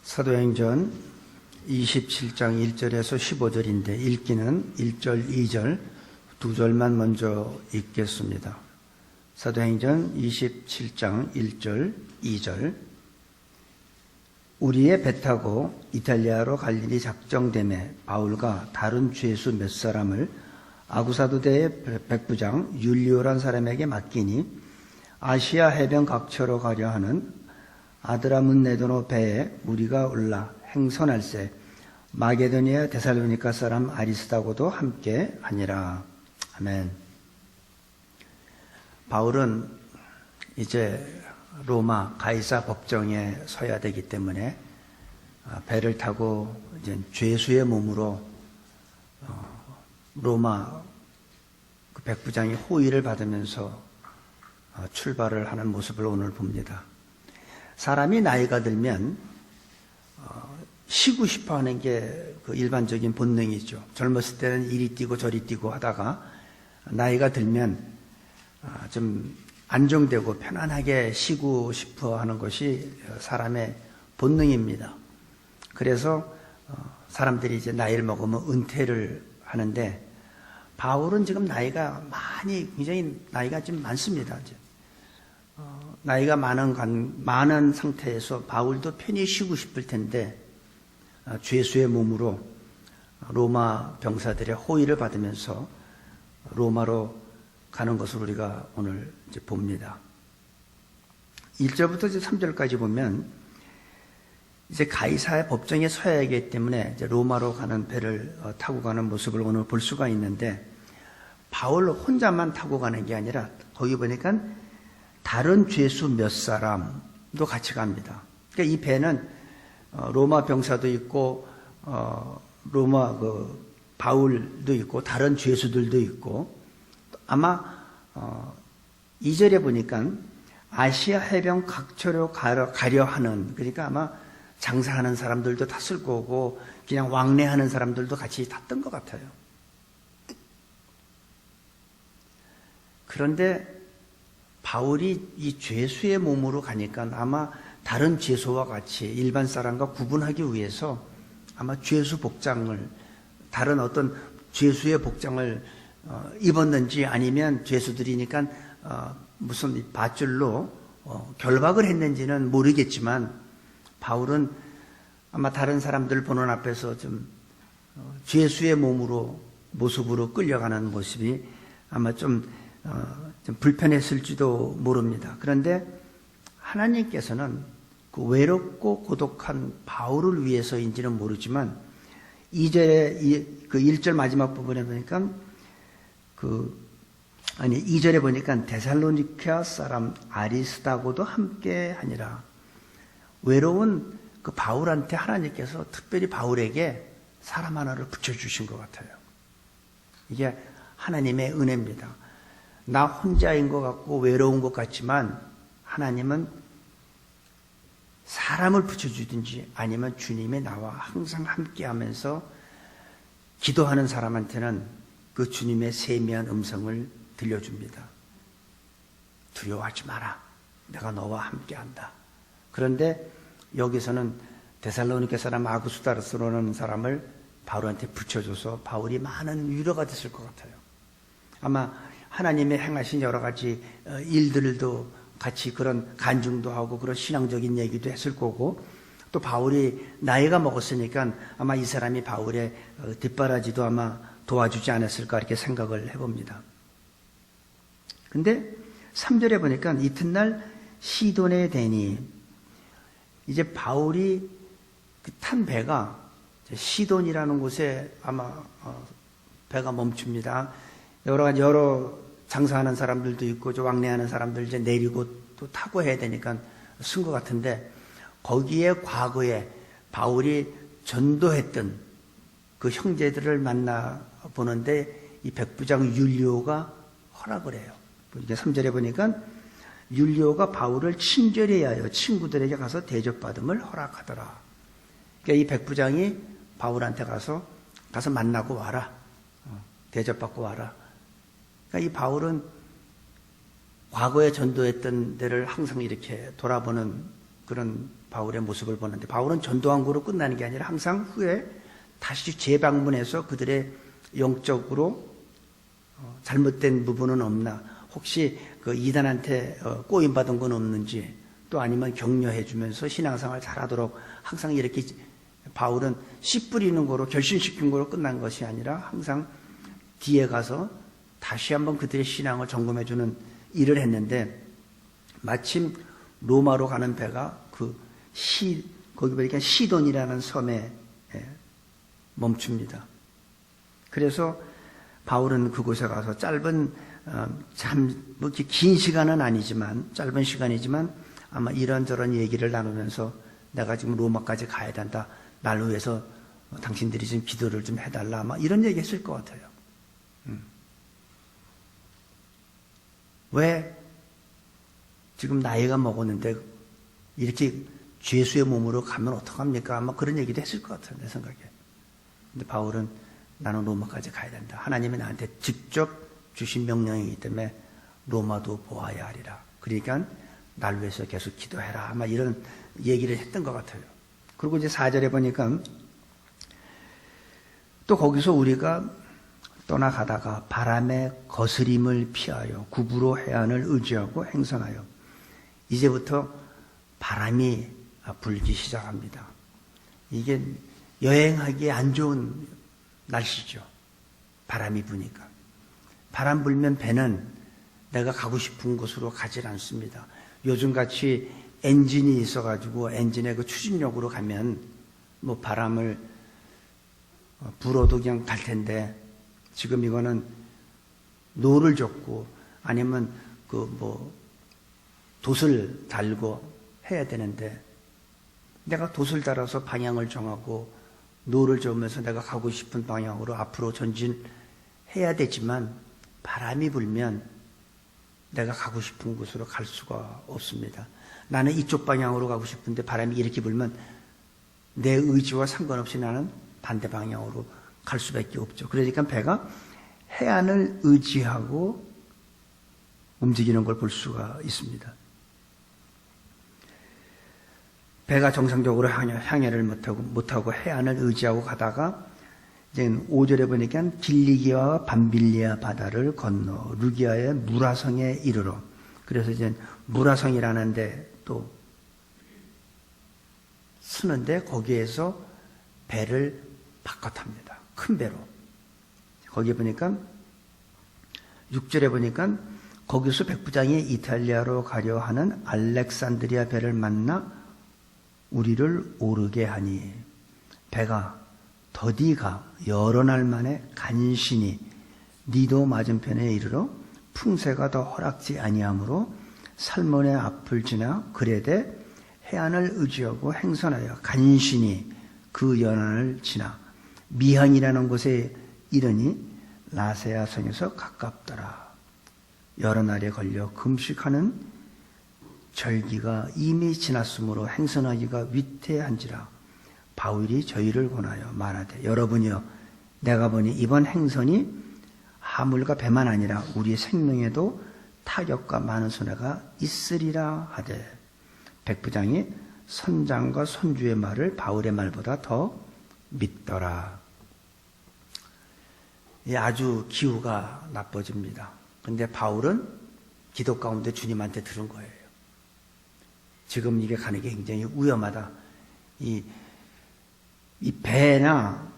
사도행전 27장 1절에서 15절인데 읽기는 1절, 2절 두 절만 먼저 읽겠습니다. 사도행전 27장 1절, 2절 우리의 배 타고 이탈리아로 갈 일이 작정되매 바울과 다른 죄수 몇 사람을 아구사도대의 백부장 율리오란 사람에게 맡기니 아시아 해변 각처로 가려 하는 아드라문네도노 배에 우리가 올라 행선할세 마게도니아 데살로니가 사람 아리스다고도 함께 하니라. 아멘. 바울은 이제 로마 가이사 법정에 서야 되기 때문에 배를 타고 이제 죄수의 몸으로 로마 그 백부장의 호의를 받으면서 출발을 하는 모습을 오늘 봅니다. 사람이 나이가 들면 쉬고 싶어 하는 게 그 일반적인 본능이죠. 젊었을 때는 이리 뛰고 저리 뛰고 하다가 나이가 들면 좀 안정되고 편안하게 쉬고 싶어 하는 것이 사람의 본능입니다. 그래서 사람들이 이제 나이를 먹으면 은퇴를 하는데 바울은 지금 나이가 굉장히 나이가 좀 많습니다. 이제. 나이가 많은 상태에서 바울도 편히 쉬고 싶을 텐데 죄수의 몸으로 로마 병사들의 호의를 받으면서 로마로 가는 것을 우리가 오늘 이제 봅니다. 1절부터 이제 3절까지 보면 이제 가이사의 법정에 서야 하기 때문에 이제 로마로 가는 배를 타고 가는 모습을 오늘 볼 수가 있는데 바울 혼자만 타고 가는 게 아니라 거기 보니까 다른 죄수 몇 사람도 같이 갑니다. 그러니까 이 배는 로마 병사도 있고 로마 바울도 있고 다른 죄수들도 있고 아마 2절에 보니까 아시아 해변 각처로 가려 하는, 그러니까 아마 장사하는 사람들도 탔을 거고 그냥 왕래하는 사람들도 같이 탔던 것 같아요. 그런데 바울이 이 죄수의 몸으로 가니까 아마 다른 죄수와 같이 일반 사람과 구분하기 위해서 아마 죄수 복장을, 다른 어떤 죄수의 복장을 입었는지 아니면 죄수들이니까 무슨 밧줄로 결박을 했는지는 모르겠지만 바울은 아마 다른 사람들 보는 앞에서 좀 죄수의 모습으로 끌려가는 모습이 아마 좀 불편했을지도 모릅니다. 그런데 하나님께서는 그 외롭고 고독한 바울을 위해서인지는 모르지만 2절에 그 1절 마지막 부분에 보니까 2절에 보니까 데살로니가 사람 아리스다고도 함께 하니라. 외로운 그 바울한테 하나님께서 특별히 바울에게 사람 하나를 붙여주신 것 같아요. 이게 하나님의 은혜입니다. 나 혼자인 것 같고 외로운 것 같지만 하나님은 사람을 붙여주든지 아니면 주님이 나와 항상 함께 하면서 기도하는 사람한테는 그 주님의 세미한 음성을 들려줍니다. 두려워하지 마라. 내가 너와 함께 한다. 그런데 여기서는 데살로니가 사람 아구스다로스라는 사람을 바울한테 붙여줘서 바울이 많은 위로가 됐을 것 같아요. 아마 하나님의 행하신 여러 가지 일들도 같이 그런 간증도 하고 그런 신앙적인 얘기도 했을 거고 또 바울이 나이가 먹었으니까 아마 이 사람이 바울의 뒷바라지도 아마 도와주지 않았을까 이렇게 생각을 해봅니다. 근데 3절에 보니까 이튿날 시돈에 대니 이제 바울이 탄 배가 시돈이라는 곳에 아마 배가 멈춥니다. 여러 장사하는 사람들도 있고 왕래하는 사람들 이제 내리고 또 타고 해야 되니까 쓴 것 같은데 거기에 과거에 바울이 전도했던 그 형제들을 만나 보는데 이 백부장 율리오가 허락을 해요. 이제 3절에 보니까 율리오가 바울을 친절히 하여 친구들에게 가서 대접받음을 허락하더라. 그러니까 이 백부장이 바울한테 가서 만나고 와라. 대접받고 와라. 그러니까 이 바울은 과거에 전도했던 데를 항상 이렇게 돌아보는 그런 바울의 모습을 보는데, 바울은 전도항구로 끝나는 게 아니라 항상 후에 다시 재방문해서 그들의 영적으로 잘못된 부분은 없나, 혹시 그 이단한테 꼬임받은 건 없는지, 또 아니면 격려해 주면서 신앙생활 잘하도록 항상 이렇게, 바울은 씨 뿌리는 거로 결신시킨 거로 끝난 것이 아니라 항상 뒤에 가서 다시 한번 그들의 신앙을 점검해 주는 일을 했는데, 마침 로마로 가는 배가 거기 보니까 시돈이라는 섬에 멈춥니다. 그래서 바울은 그곳에 가서 짧은, 뭐 긴 시간은 아니지만, 짧은 시간이지만 아마 이런저런 얘기를 나누면서 내가 지금 로마까지 가야 된다. 날 위해서 당신들이 좀 기도를 좀 해달라. 아마 이런 얘기 했을 것 같아요. 왜 지금 나이가 먹었는데 이렇게 죄수의 몸으로 가면 어떡합니까? 아마 그런 얘기도 했을 것 같아요, 내 생각에. 근데 바울은 나는 로마까지 가야 된다. 하나님이 나한테 직접 주신 명령이기 때문에 로마도 보아야 하리라. 그러니까 날 위해서 계속 기도해라. 아마 이런 얘기를 했던 것 같아요. 그리고 이제 4절에 보니까 또 거기서 우리가 떠나가다가 바람의 거스림을 피하여 구부로 해안을 의지하고 행선하여, 이제부터 바람이 불기 시작합니다. 이게 여행하기에 안 좋은 날씨죠. 바람이 부니까. 바람 불면 배는 내가 가고 싶은 곳으로 가질 않습니다. 요즘같이 엔진이 있어가지고 엔진의 그 추진력으로 가면 뭐 바람을 불어도 그냥 갈 텐데, 지금 이거는 노를 젓고 아니면 돛을 달고 해야 되는데, 내가 돛을 달아서 방향을 정하고 노를 저으면서 내가 가고 싶은 방향으로 앞으로 전진해야 되지만, 바람이 불면 내가 가고 싶은 곳으로 갈 수가 없습니다. 나는 이쪽 방향으로 가고 싶은데 바람이 이렇게 불면 내 의지와 상관없이 나는 반대 방향으로 갈 수밖에 없죠. 그러니까 배가 해안을 의지하고 움직이는 걸 볼 수가 있습니다. 배가 정상적으로 항해를 못하고 해안을 의지하고 가다가 이제 5절에 보니까 길리기와 밤빌리아 바다를 건너 루기아의 무라성에 이르러, 그래서 이제 무라성이라는 데 또 쓰는데 거기에서 배를 바꿔 탑니다. 큰 배로. 거기에 보니까 6절에 보니까 거기서 백부장이 이탈리아로 가려 하는 알렉산드리아 배를 만나 우리를 오르게 하니, 배가 더디가 여러 날 만에 간신히 니도 맞은편에 이르러 풍세가 더 허락지 아니하므로 살몬의 앞을 지나 그레데 해안을 의지하고 행선하여 간신히 그 연안을 지나 미항이라는 곳에 이르니 라세아 성에서 가깝더라. 여러 날에 걸려 금식하는 절기가 이미 지났으므로 행선하기가 위태한지라. 바울이 저희를 권하여 말하되, 여러분이여, 내가 보니 이번 행선이 하물과 배만 아니라 우리 생명에도 타격과 많은 손해가 있으리라 하되, 백부장이 선장과 선주의 말을 바울의 말보다 더 믿더라. 아주 기후가 나빠집니다. 근데 바울은 기도 가운데 주님한테 들은 거예요. 지금 이게 가는 게 굉장히 위험하다. 이 배나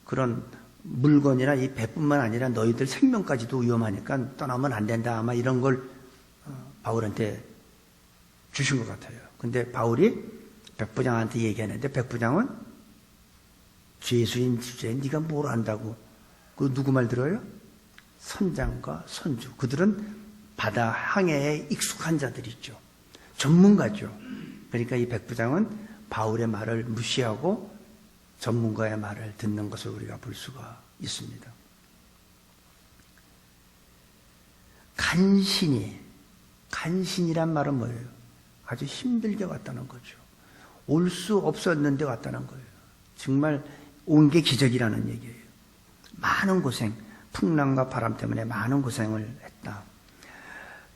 그런 물건이나 이 배뿐만 아니라 너희들 생명까지도 위험하니까 떠나면 안 된다. 아마 이런 걸 바울한테 주신 것 같아요. 근데 바울이 백부장한테 얘기하는데, 백부장은 죄수인 주제에 네가 뭘 안다고. 그 누구 말 들어요? 선장과 선주. 그들은 바다 항해에 익숙한 자들이죠. 전문가죠. 그러니까 이 백부장은 바울의 말을 무시하고 전문가의 말을 듣는 것을 우리가 볼 수가 있습니다. 간신이란 말은 뭐예요? 아주 힘들게 왔다는 거죠. 올 수 없었는데 왔다는 거예요. 정말 온 게 기적이라는 얘기예요. 많은 고생, 풍랑과 바람 때문에 많은 고생을 했다.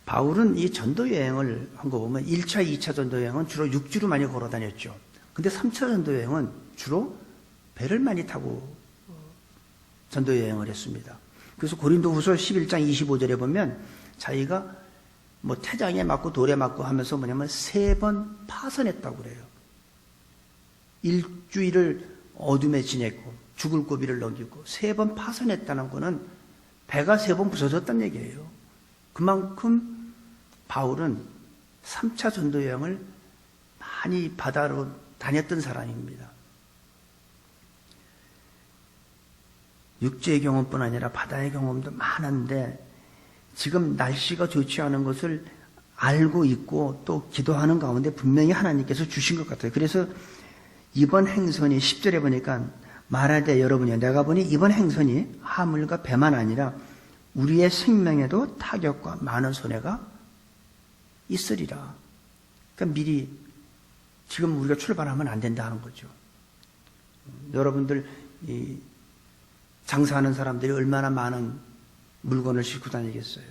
바울은 이 전도 여행을 한 거 보면 1차, 2차 전도 여행은 주로 육지로 많이 걸어 다녔죠. 근데 3차 전도 여행은 주로 배를 많이 타고 전도 여행을 했습니다. 그래서 고린도후서 11장 25절에 보면 자기가 뭐 태장에 맞고 돌에 맞고 하면서 뭐냐면 3번 파선했다고 그래요. 일주일을 어둠에 지냈고 죽을 고비를 넘기고 3번 파선했다는 거는 배가 3번 부서졌다는 얘기예요. 그만큼 바울은 3차 전도 여행을 많이 바다로 다녔던 사람입니다. 육지의 경험뿐 아니라 바다의 경험도 많은데 지금 날씨가 좋지 않은 것을 알고 있고 또 기도하는 가운데 분명히 하나님께서 주신 것 같아요. 그래서 이번 행선이 10절에 보니까 말하되 여러분이요, 내가 보니 이번 행선이 하물과 배만 아니라 우리의 생명에도 타격과 많은 손해가 있으리라. 그러니까 미리 지금 우리가 출발하면 안 된다 하는 거죠. 여러분들 이 장사하는 사람들이 얼마나 많은 물건을 싣고 다니겠어요.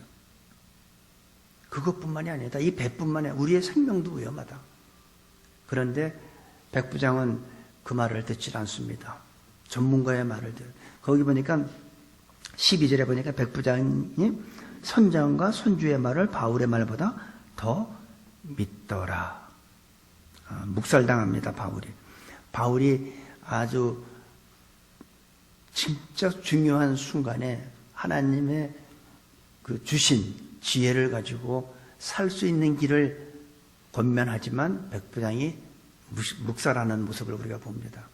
그것뿐만이 아니다. 이 배뿐만이 아니라 우리의 생명도 위험하다. 그런데 백부장은 그 말을 듣지 않습니다. 전문가의 말을 듣. 거기 보니까 12절에 보니까 백부장이 선장과 선주의 말을 바울의 말보다 더 믿더라. 묵살당합니다. 바울이 아주 진짜 중요한 순간에 하나님의 그 주신 지혜를 가지고 살 수 있는 길을 권면하지만 백부장이 묵살하는 모습을 우리가 봅니다.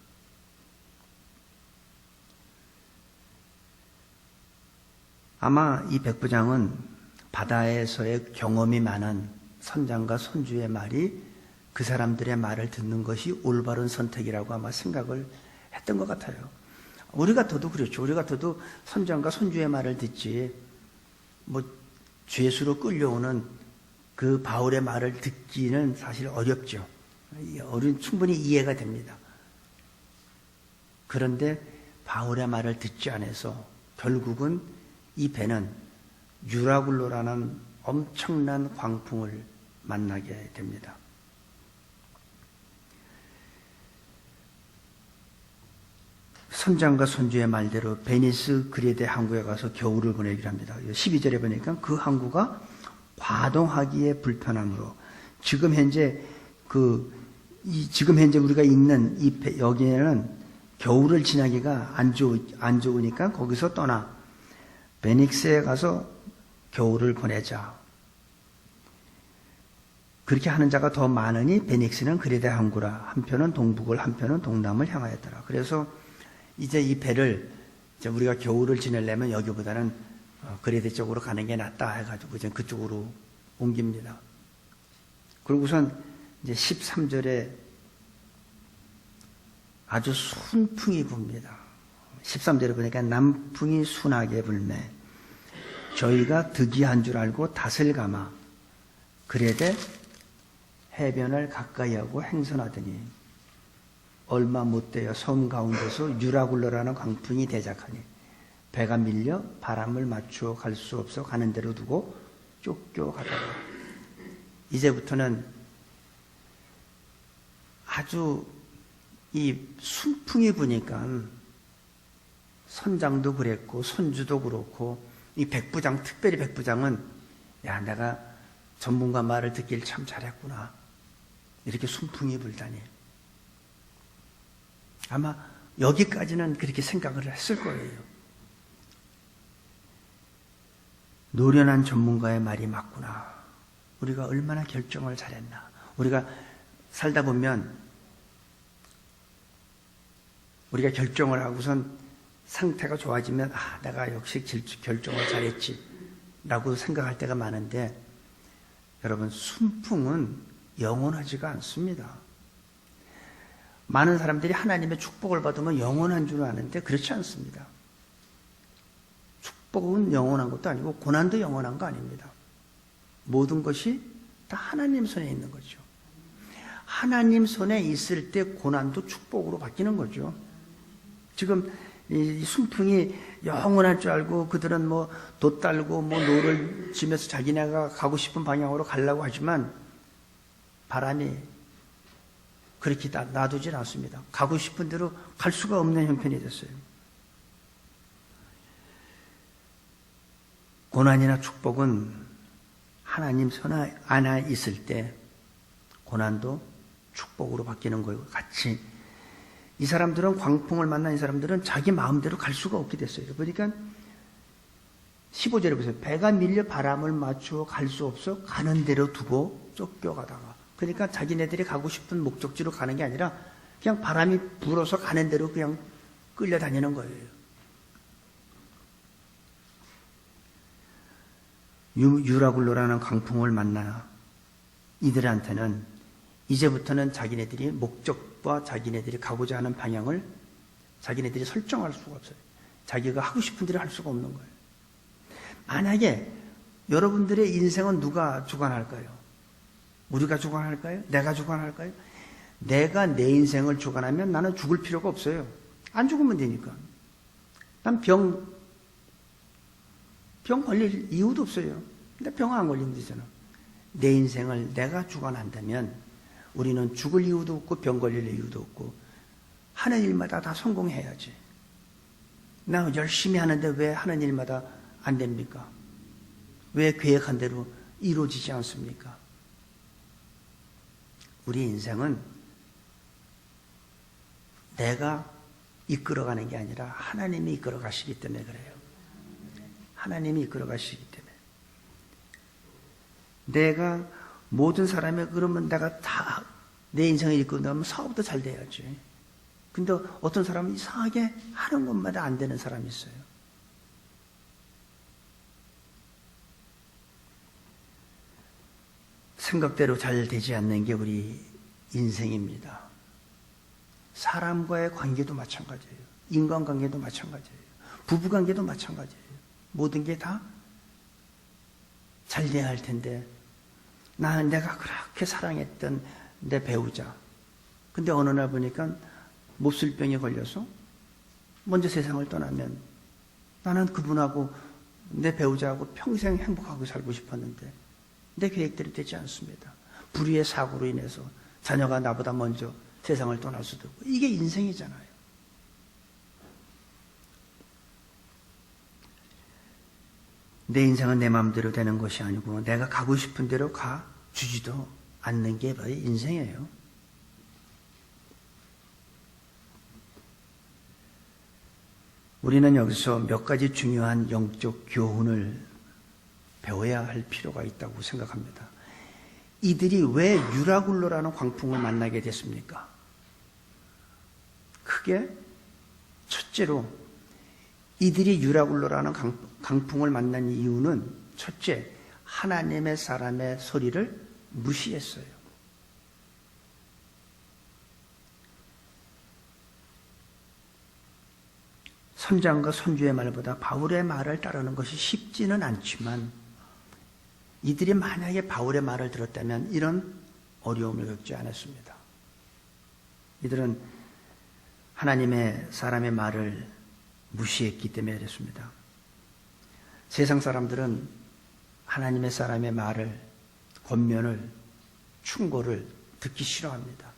아마 이 백부장은 바다에서의 경험이 많은 선장과 선주의 말이 그 사람들의 말을 듣는 것이 올바른 선택이라고 아마 생각을 했던 것 같아요. 우리 같아도 그렇죠. 우리 같아도 선장과 선주의 말을 듣지 뭐 죄수로 끌려오는 그 바울의 말을 듣기는 사실 어렵죠. 충분히 이해가 됩니다. 그런데 바울의 말을 듣지 않아서 결국은 이 배는 유라굴로라는 엄청난 광풍을 만나게 됩니다. 선장과 선주의 말대로 베니스 그레데 항구에 가서 겨울을 보내기로 합니다. 12절에 보니까 그 항구가 과동하기에 불편함으로 지금 현재 우리가 있는 여기에는 겨울을 지나기가 안 좋으니까 거기서 떠나 베닉스에 가서 겨울을 보내자. 그렇게 하는 자가 더 많으니 베닉스는 그레데 항구라. 한편은 동북을 한편은 동남을 향하였더라. 그래서 이제 이 배를 이제 우리가 겨울을 지내려면 여기보다는 그레데 쪽으로 가는 게 낫다 해가지고 이제 그쪽으로 옮깁니다. 그리고선 이제 13절에 아주 순풍이 붑니다. 13절에 보니까 남풍이 순하게 불매 저희가 득이한 줄 알고 닷을 감아 그레데 해변을 가까이 하고 행선하더니 얼마 못 되어 섬 가운데서 유라굴로라는 광풍이 대작하니 배가 밀려 바람을 맞추어 갈 수 없어 가는 대로 두고 쫓겨가더라. 이제부터는 아주 이 순풍이 부니까 선장도 그랬고 선주도 그렇고 이 백부장, 특별히 백부장은 야, 내가 전문가 말을 듣길 참 잘했구나. 이렇게 순풍이 불다니. 아마 여기까지는 그렇게 생각을 했을 거예요. 노련한 전문가의 말이 맞구나. 우리가 얼마나 결정을 잘했나. 우리가 살다 보면 우리가 결정을 하고선 상태가 좋아지면 내가 역시 결정을 잘했지 라고 생각할 때가 많은데 여러분 순풍은 영원하지가 않습니다. 많은 사람들이 하나님의 축복을 받으면 영원한 줄 아는데 그렇지 않습니다. 축복은 영원한 것도 아니고 고난도 영원한 거 아닙니다. 모든 것이 다 하나님 손에 있는 거죠. 하나님 손에 있을 때 고난도 축복으로 바뀌는 거죠. 지금 이 순풍이 영원할 줄 알고 그들은 뭐 돛 달고 뭐 노를 지면서 자기네가 가고 싶은 방향으로 가려고 하지만 바람이 그렇게 놔두질 않습니다. 가고 싶은 대로 갈 수가 없는 형편이 됐어요. 고난이나 축복은 하나님 손 안에 있을 때 고난도 축복으로 바뀌는 거예요. 같이. 이 사람들은 광풍을 만난 이 사람들은 자기 마음대로 갈 수가 없게 됐어요. 그러니까 15절에 보세요. 배가 밀려 바람을 맞추어 갈 수 없어 가는 대로 두고 쫓겨가다가. 그러니까 자기네들이 가고 싶은 목적지로 가는 게 아니라 그냥 바람이 불어서 가는 대로 그냥 끌려다니는 거예요. 유라굴로라는 광풍을 만나 이들한테는 이제부터는 자기네들이 목적과 자기네들이 가고자 하는 방향을 자기네들이 설정할 수가 없어요. 자기가 하고 싶은 대로 할 수가 없는 거예요. 만약에 여러분들의 인생은 누가 주관할까요? 우리가 주관할까요? 내가 주관할까요? 내가 내 인생을 주관하면 나는 죽을 필요가 없어요. 안 죽으면 되니까. 난 병 걸릴 이유도 없어요. 근데 병 안 걸리면 되잖아. 내 인생을 내가 주관한다면 우리는 죽을 이유도 없고 병 걸릴 이유도 없고 하는 일마다 다 성공해야지. 나 열심히 하는데 왜 하는 일마다 안 됩니까? 왜 계획한 대로 이루어지지 않습니까? 우리 인생은 내가 이끌어가는 게 아니라 하나님이 이끌어 가시기 때문에 그래요. 하나님이 이끌어 가시기 때문에. 내가 모든 사람이 그러면 내가 다 내 인생을 이끌어가면 사업도 잘 돼야지. 근데 어떤 사람은 이상하게 하는 것마다 안 되는 사람이 있어요. 생각대로 잘 되지 않는 게 우리 인생입니다. 사람과의 관계도 마찬가지예요. 인간관계도 마찬가지예요. 부부관계도 마찬가지예요. 모든 게 다 잘 돼야 할 텐데 내가 그렇게 사랑했던 내 배우자 근데 어느 날 보니까 몹쓸병에 걸려서 먼저 세상을 떠나면 나는 그분하고 내 배우자하고 평생 행복하게 살고 싶었는데 내 계획대로 되지 않습니다. 불의의 사고로 인해서 자녀가 나보다 먼저 세상을 떠날 수도 있고 이게 인생이잖아요. 내 인생은 내 마음대로 되는 것이 아니고 내가 가고 싶은 대로 가주지도 않는 게 바로 인생이에요. 우리는 여기서 몇 가지 중요한 영적 교훈을 배워야 할 필요가 있다고 생각합니다. 이들이 왜 유라굴로라는 광풍을 만나게 됐습니까? 크게 첫째로 이들이 유라굴로라는 강풍을 만난 이유는 첫째, 하나님의 사람의 소리를 무시했어요. 선장과 선주의 말보다 바울의 말을 따르는 것이 쉽지는 않지만 이들이 만약에 바울의 말을 들었다면 이런 어려움을 겪지 않았습니다. 이들은 하나님의 사람의 말을 무시했기 때문에 그랬습니다. 세상 사람들은 하나님의 사람의 말을, 권면을, 충고를 듣기 싫어합니다.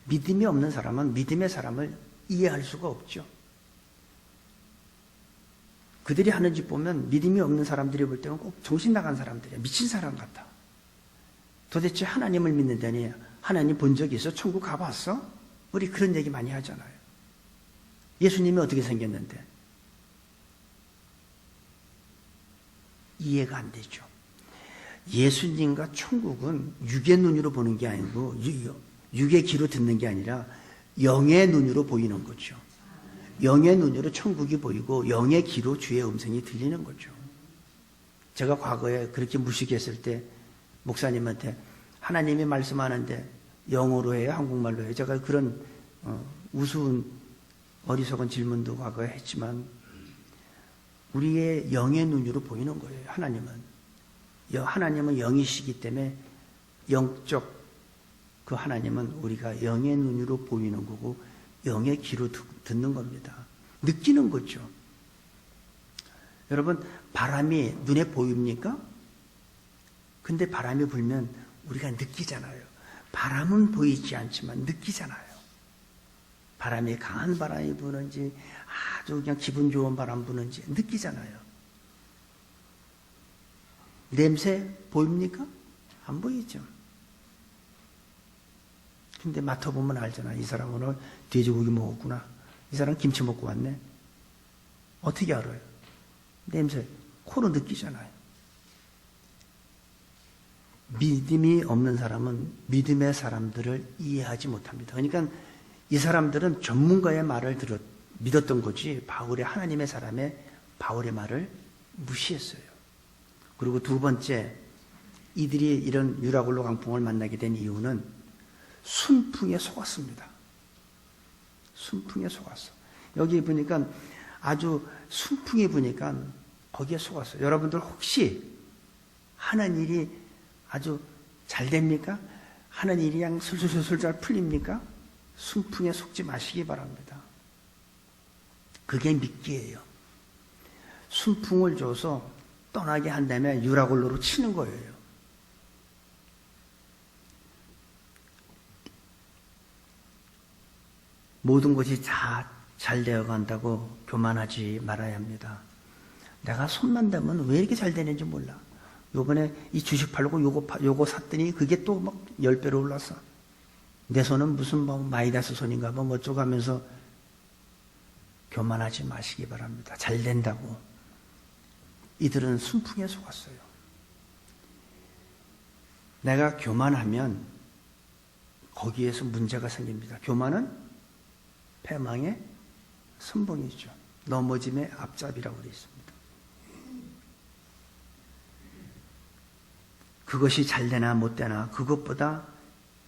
믿음이 없는 사람은 믿음의 사람을 이해할 수가 없죠. 그들이 하는 짓 보면 믿음이 없는 사람들이 볼 때는 꼭 정신 나간 사람들이야. 미친 사람 같아. 도대체 하나님을 믿는다니 하나님 본 적이 있어? 천국 가봤어? 우리 그런 얘기 많이 하잖아요. 예수님이 어떻게 생겼는데? 이해가 안 되죠. 예수님과 천국은 육의 눈으로 보는 게 아니고 육의 귀로 듣는 게 아니라 영의 눈으로 보이는 거죠. 영의 눈으로 천국이 보이고 영의 귀로 주의 음성이 들리는 거죠. 제가 과거에 그렇게 무식했을 때 목사님한테 하나님이 말씀하는데 영어로 해요? 한국말로 해요? 제가 그런 우스운 어리석은 질문도 과거에 했지만 우리의 영의 눈으로 보이는 거예요. 하나님은 영이시기 때문에 영적 그 하나님은 우리가 영의 눈으로 보이는 거고 영의 귀로 듣는 겁니다. 느끼는 거죠. 여러분, 바람이 눈에 보입니까? 근데 바람이 불면 우리가 느끼잖아요. 바람은 보이지 않지만 느끼잖아요. 바람이 강한 바람이 부는지 아주 그냥 기분 좋은 바람 부는지 느끼잖아요. 냄새 보입니까? 안 보이죠. 근데 맡아보면 알잖아. 이 사람 오늘 돼지고기 먹었구나. 이 사람 김치 먹고 왔네. 어떻게 알아요? 냄새 코로 느끼잖아요. 믿음이 없는 사람은 믿음의 사람들을 이해하지 못합니다. 그러니까 이 사람들은 전문가의 말을 믿었던 거지 바울의 하나님의 사람의 바울의 말을 무시했어요. 그리고 두 번째, 이들이 이런 유라굴로 강풍을 만나게 된 이유는 순풍에 속았습니다. 순풍에 속았어. 여기 보니까 아주 순풍이 부니까 거기에 속았어요. 여러분들 혹시 하는 일이 아주 잘 됩니까? 하는 일이 그냥 술술술 잘 풀립니까? 순풍에 속지 마시기 바랍니다. 그게 미끼예요. 순풍을 줘서 떠나게 한 다음에 유라굴로로 치는 거예요. 모든 것이 다 잘 되어 간다고 교만하지 말아야 합니다. 내가 손만 대면 왜 이렇게 잘 되는지 몰라. 요번에 이 주식 팔고 요거 샀더니 그게 또 막 10배로 올랐어. 내 손은 무슨 뭐 마이다스 손인가 뭐 어쩌고 하면서 교만하지 마시기 바랍니다. 잘 된다고. 이들은 순풍에 속았어요. 내가 교만하면 거기에서 문제가 생깁니다. 교만은 패망의 선봉이죠. 넘어짐의 앞잡이라고 되어 있습니다. 그것이 잘 되나 못 되나 그것보다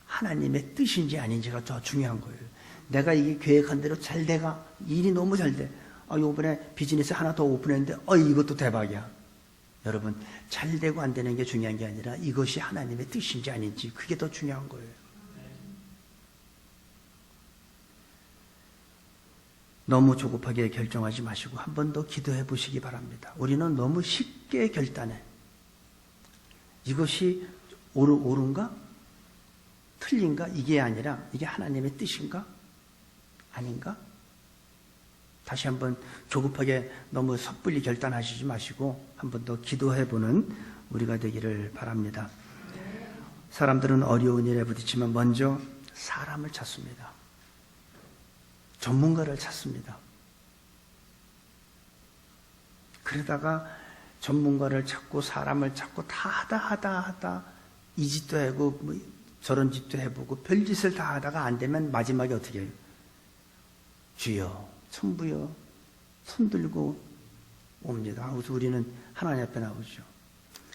하나님의 뜻인지 아닌지가 더 중요한 거예요. 내가 이게 계획한 대로 잘 돼가 일이 너무 잘 돼. 요번에 비즈니스 하나 더 오픈했는데 이것도 대박이야. 여러분, 잘 되고 안 되는 게 중요한 게 아니라 이것이 하나님의 뜻인지 아닌지 그게 더 중요한 거예요. 너무 조급하게 결정하지 마시고 한 번 더 기도해 보시기 바랍니다. 우리는 너무 쉽게 결단해. 이것이 옳은가? 틀린가? 이게 아니라 이게 하나님의 뜻인가? 아닌가? 다시 한번 조급하게 너무 섣불리 결단하시지 마시고 한 번 더 기도해 보는 우리가 되기를 바랍니다. 사람들은 어려운 일에 부딪히면 먼저 사람을 찾습니다. 전문가를 찾습니다. 그러다가 전문가를 찾고 사람을 찾고 다 하다 이 짓도 하고 뭐 저런 짓도 해보고 별짓을 다 하다가 안 되면 마지막에 어떻게 해요? 주여 천부여 손 들고 옵니다. 그래서 우리는 하나님 앞에 나오죠.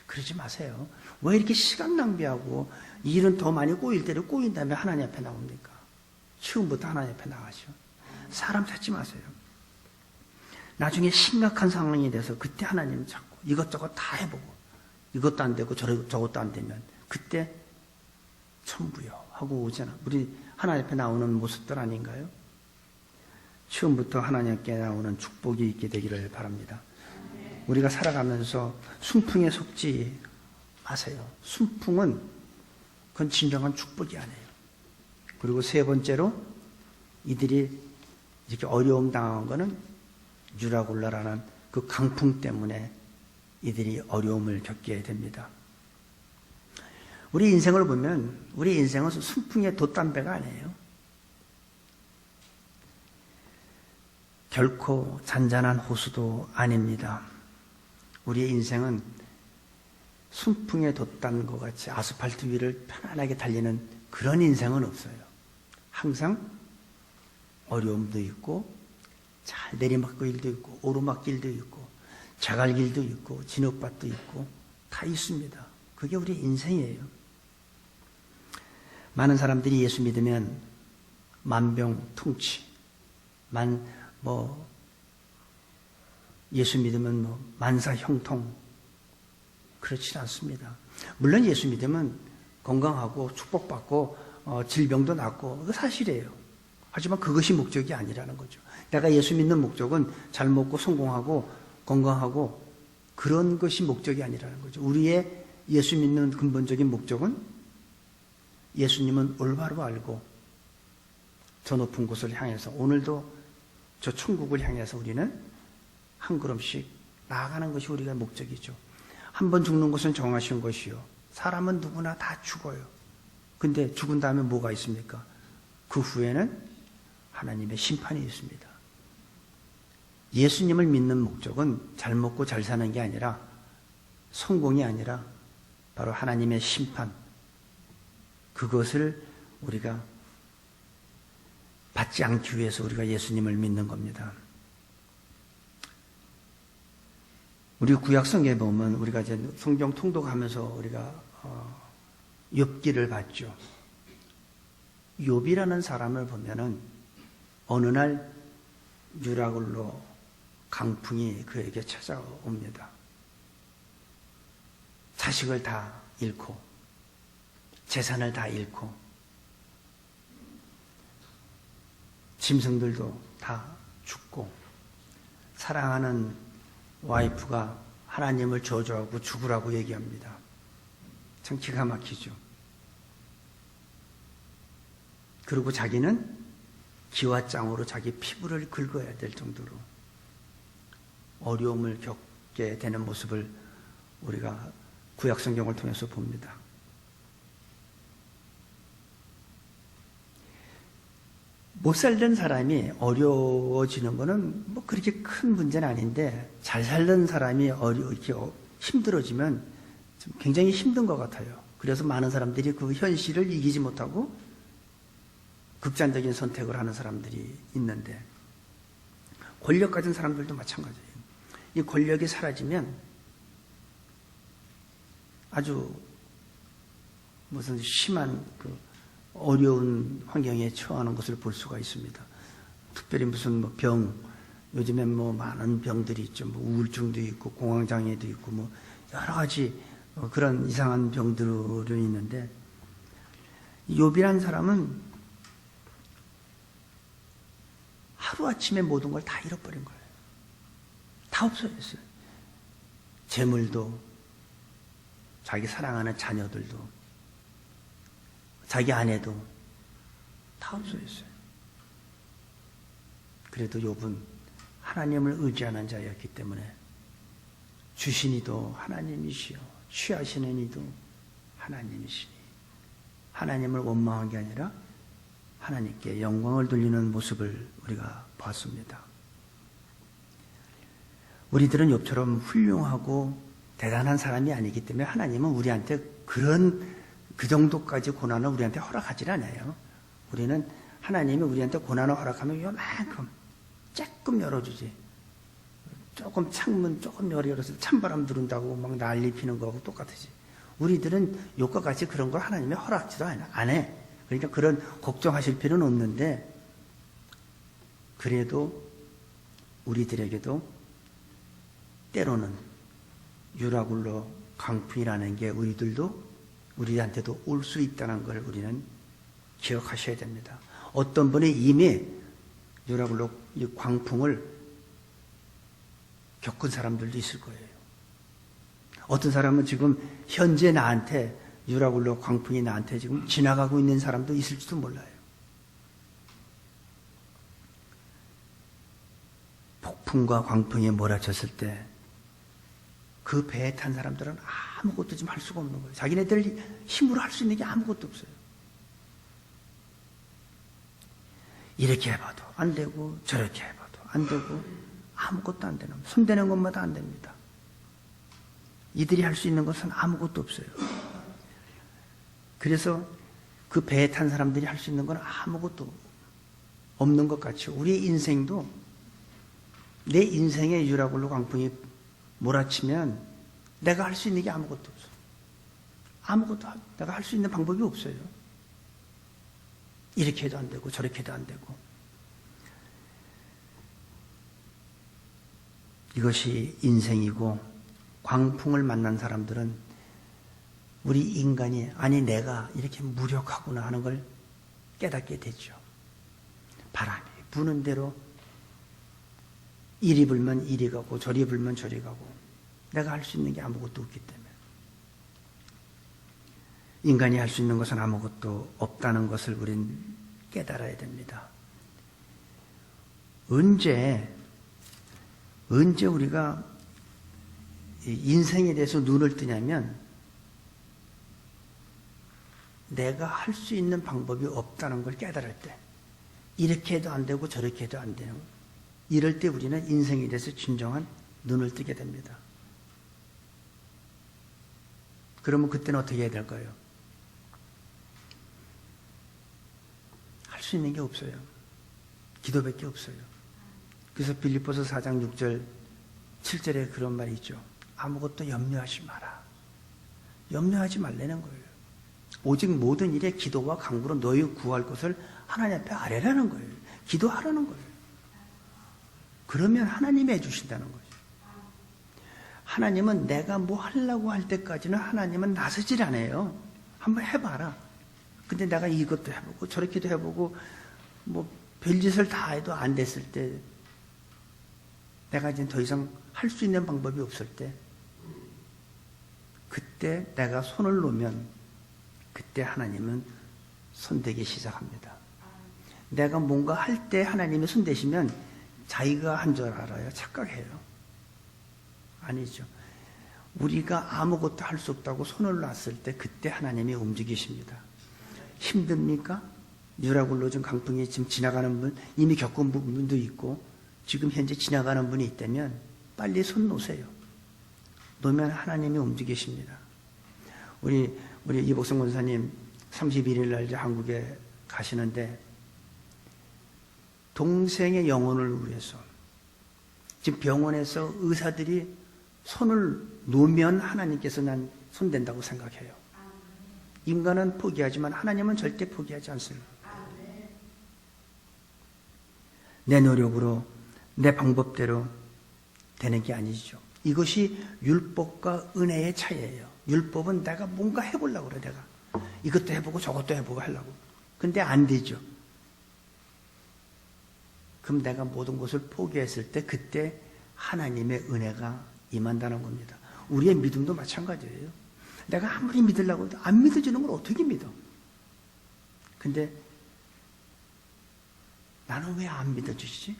그러지 마세요. 왜 이렇게 시간 낭비하고 일은 더 많이 꼬일 때를 꼬인 다음에 하나님 앞에 나옵니까? 처음부터 하나님 앞에 나가죠. 사람 찾지 마세요. 나중에 심각한 상황이 돼서 그때 하나님 찾고 이것저것 다 해보고 이것도 안 되고 저것도 안 되면 그때 천부여 하고 오잖아. 우리 하나님 앞에 나오는 모습들 아닌가요? 처음부터 하나님께 나오는 축복이 있게 되기를 바랍니다. 우리가 살아가면서 순풍에 속지 마세요. 순풍은 그건 진정한 축복이 아니에요. 그리고 세 번째로 이들이 이렇게 어려움 당한 거는 유라굴라라는 그 강풍 때문에 이들이 어려움을 겪게 됩니다. 우리 인생을 보면 우리 인생은 순풍의 돛담배가 아니에요. 결코 잔잔한 호수도 아닙니다. 우리의 인생은 순풍에 돛단 것 같이 아스팔트 위를 편안하게 달리는 그런 인생은 없어요. 항상 어려움도 있고 잘 내리막길도 있고 오르막길도 있고 자갈길도 있고 진흙밭도 있고 다 있습니다. 그게 우리 인생이에요. 많은 사람들이 예수 믿으면 만병통치, 예수 믿으면 만사형통 그렇지 않습니다. 물론 예수 믿으면 건강하고 축복받고 질병도 낫고 그거 사실이에요. 하지만 그것이 목적이 아니라는 거죠. 내가 예수 믿는 목적은 잘 먹고 성공하고 건강하고 그런 것이 목적이 아니라는 거죠. 우리의 예수 믿는 근본적인 목적은 예수님은 올바로 알고 저 높은 곳을 향해서 오늘도 저 천국을 향해서 우리는 한 걸음씩 나아가는 것이 우리가 목적이죠. 한 번 죽는 것은 정하신 것이요. 사람은 누구나 다 죽어요. 근데 죽은 다음에 뭐가 있습니까? 그 후에는 하나님의 심판이 있습니다. 예수님을 믿는 목적은 잘 먹고 잘 사는 게 아니라 성공이 아니라 바로 하나님의 심판, 그것을 우리가 받지 않기 위해서 우리가 예수님을 믿는 겁니다. 우리 구약 성경에 보면 우리가 이제 성경 통독하면서 우리가 욥기를 봤죠. 욥이라는 사람을 보면은 어느 날 유라굴로 강풍이 그에게 찾아옵니다. 자식을 다 잃고 재산을 다 잃고 짐승들도 다 죽고 사랑하는 와이프가 하나님을 저주하고 죽으라고 얘기합니다. 참 기가 막히죠. 그리고 자기는 기와장으로 자기 피부를 긁어야 될 정도로 어려움을 겪게 되는 모습을 우리가 구약 성경을 통해서 봅니다. 못 살던 사람이 어려워지는 것은 뭐 그렇게 큰 문제는 아닌데 잘 살던 사람이 이렇게 힘들어지면 좀 굉장히 힘든 것 같아요. 그래서 많은 사람들이 그 현실을 이기지 못하고 극단적인 선택을 하는 사람들이 있는데 권력 가진 사람들도 마찬가지예요. 이 권력이 사라지면 아주 무슨 심한 그 어려운 환경에 처하는 것을 볼 수가 있습니다. 특별히 무슨 뭐 병, 요즘엔 뭐 많은 병들이 있죠. 뭐 우울증도 있고 공황장애도 있고 뭐 여러 가지 그런 이상한 병들이 있는데 욥이라는 사람은 하루아침에 모든 걸 다 잃어버린 거예요. 다 없어졌어요. 재물도, 자기 사랑하는 자녀들도, 자기 아내도 다 없어졌어요. 그래도 욥은 하나님을 의지하는 자였기 때문에 주시니도 하나님이시요 취하시는 이도 하나님이시니 하나님을 원망한 게 아니라 하나님께 영광을 돌리는 모습을 우리가 봤습니다. 우리들은 욥처럼 훌륭하고 대단한 사람이 아니기 때문에 하나님은 우리한테 그 정도까지 고난을 우리한테 허락하지 않아요. 우리는 하나님이 우리한테 고난을 허락하면 요만큼 조금 열어주지. 조금 창문 조금 열어서 찬바람 들은다고 막 난리 피는 거하고 똑같으지. 우리들은 욥과 같이 그런 걸 하나님이 허락지도 안 해. 그러니까 그런 걱정하실 필요는 없는데 그래도 우리들에게도 때로는 유라굴로 강풍이라는 게 우리한테도 올 수 있다는 걸 우리는 기억하셔야 됩니다. 어떤 분이 이미 유라굴로 이 광풍을 겪은 사람들도 있을 거예요. 어떤 사람은 지금 현재 나한테 유라굴로 광풍이 나한테 지금 지나가고 있는 사람도 있을지도 몰라요. 폭풍과 광풍이 몰아쳤을 때 그 배에 탄 사람들은 아무것도 지금 할 수가 없는 거예요. 자기네들 힘으로 할 수 있는 게 아무것도 없어요. 이렇게 해봐도 안 되고 저렇게 해봐도 안 되고 아무것도 안 되는, 손대는 것마다 안 됩니다. 이들이 할 수 있는 것은 아무것도 없어요. 그래서 그 배에 탄 사람들이 할 수 있는 건 아무것도 없는 것 같죠. 우리의 인생도 내 인생에 유라굴로 광풍이 몰아치면 내가 할 수 있는 게 아무것도 없어요. 아무것도 내가 할 수 있는 방법이 없어요. 이렇게 해도 안 되고 저렇게 해도 안 되고. 이것이 인생이고 광풍을 만난 사람들은 우리 인간이 아니 내가 이렇게 무력하구나 하는 걸 깨닫게 되죠. 부는 대로 이리 불면 이리 가고 저리 불면 저리 가고 내가 할 수 있는 게 아무것도 없기 때문에 인간이 할 수 있는 것은 아무것도 없다는 것을 우린 깨달아야 됩니다. 언제 우리가 인생에 대해서 눈을 뜨냐면 내가 할 수 있는 방법이 없다는 걸 깨달을 때 이렇게 해도 안 되고 저렇게 해도 안 되는 이럴 때 우리는 인생에 대해서 진정한 눈을 뜨게 됩니다. 그러면 그때는 어떻게 해야 될까요? 할 수 있는 게 없어요. 기도밖에 없어요. 그래서 빌립보서 4장 6절 7절에 그런 말이 있죠. 아무것도 염려하지 마라. 염려하지 말라는 거예요. 오직 모든 일에 기도와 간구로 너희 구할 것을 하나님 앞에 아뢰라는 거예요. 기도하라는 거예요. 그러면 하나님이 해주신다는 거죠. 하나님은 내가 뭐 하려고 할 때까지는 하나님은 나서질 않아요. 한번 해봐라. 근데 내가 이것도 해보고 저렇게도 해보고 뭐 별짓을 다 해도 안 됐을 때 내가 이제 더 이상 할 수 있는 방법이 없을 때 그때 내가 손을 놓으면 그때 하나님은 손대기 시작합니다. 내가 뭔가 할 때 하나님이 손대시면 자기가 한 줄 알아요? 착각해요. 아니죠. 우리가 아무것도 할 수 없다고 손을 놨을 때 그때 하나님이 움직이십니다. 힘듭니까? 유라굴로 강풍이 지금 지나가는 분, 이미 겪은 분도 있고 지금 현재 지나가는 분이 있다면 빨리 손 놓으세요. 놓으면 하나님이 움직이십니다. 우리 이복성 권사님 31일 날 이제 한국에 가시는데 동생의 영혼을 위해서 지금 병원에서 의사들이 손을 놓으면 하나님께서 난 손댄다고 생각해요. 인간은 포기하지만 하나님은 절대 포기하지 않습니다. 내 노력으로 내 방법대로 되는 게 아니죠. 이것이 율법과 은혜의 차이예요. 율법은 내가 뭔가 해보려고 그래. 내가 이것도 해보고 저것도 해보고 하려고. 근데 안 되죠. 그럼 내가 모든 것을 포기했을 때 그때 하나님의 은혜가 임한다는 겁니다. 우리의 믿음도 마찬가지예요. 내가 아무리 믿으려고 해도 안 믿어지는 걸 어떻게 믿어? 근데 나는 왜 안 믿어지지?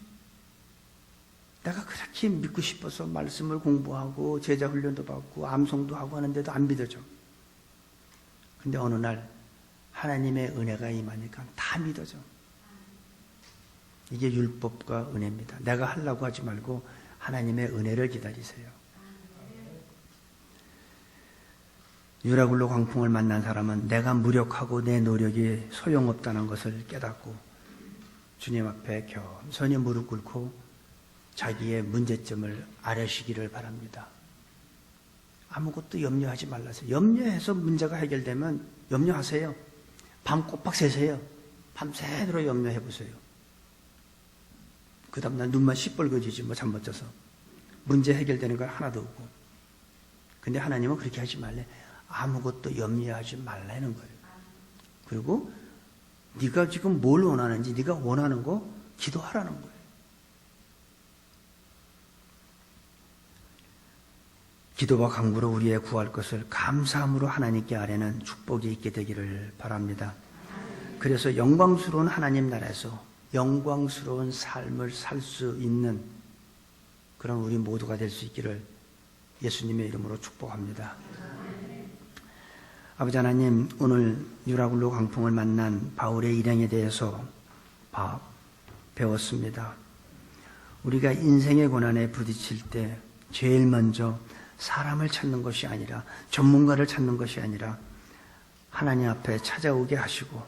내가 그렇게 믿고 싶어서 말씀을 공부하고 제자 훈련도 받고 암송도 하고 하는데도 안 믿어져. 근데 어느 날 하나님의 은혜가 임하니까 다 믿어져. 이게 율법과 은혜입니다. 내가 하려고 하지 말고 하나님의 은혜를 기다리세요. 유라굴로 광풍을 만난 사람은 내가 무력하고 내 노력이 소용없다는 것을 깨닫고 주님 앞에 겸손히 무릎 꿇고 자기의 문제점을 아뢰시기를 바랍니다. 아무것도 염려하지 말라세요. 염려해서 문제가 해결되면 염려하세요. 밤 꼬박 새세요. 밤새도록 염려해보세요. 그 다음날 눈만 시뻘거지지 뭐 잠 못 자서. 문제 해결되는 건 하나도 없고. 근데 하나님은 그렇게 하지 말래. 아무것도 염려하지 말라는 거예요. 그리고 네가 지금 뭘 원하는지 네가 원하는 거 기도하라는 거예요. 기도와 간구로 우리의 구할 것을 감사함으로 하나님께 아뢰는 축복이 있게 되기를 바랍니다. 그래서 영광스러운 하나님 나라에서 영광스러운 삶을 살 수 있는 그런 우리 모두가 될 수 있기를 예수님의 이름으로 축복합니다. 아버지 하나님, 오늘 유라굴로 광풍을 만난 바울의 일행에 대해서 배웠습니다. 우리가 인생의 고난에 부딪힐 때 제일 먼저 사람을 찾는 것이 아니라 전문가를 찾는 것이 아니라 하나님 앞에 찾아오게 하시고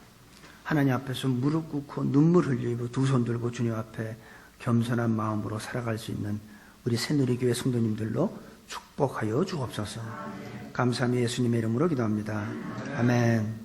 하나님 앞에서 무릎 꿇고 눈물 흘리고 두 손 들고 주님 앞에 겸손한 마음으로 살아갈 수 있는 우리 새누리교회 성도님들로 축복하여 주옵소서. 감사하며 예수님의 이름으로 기도합니다. 아멘.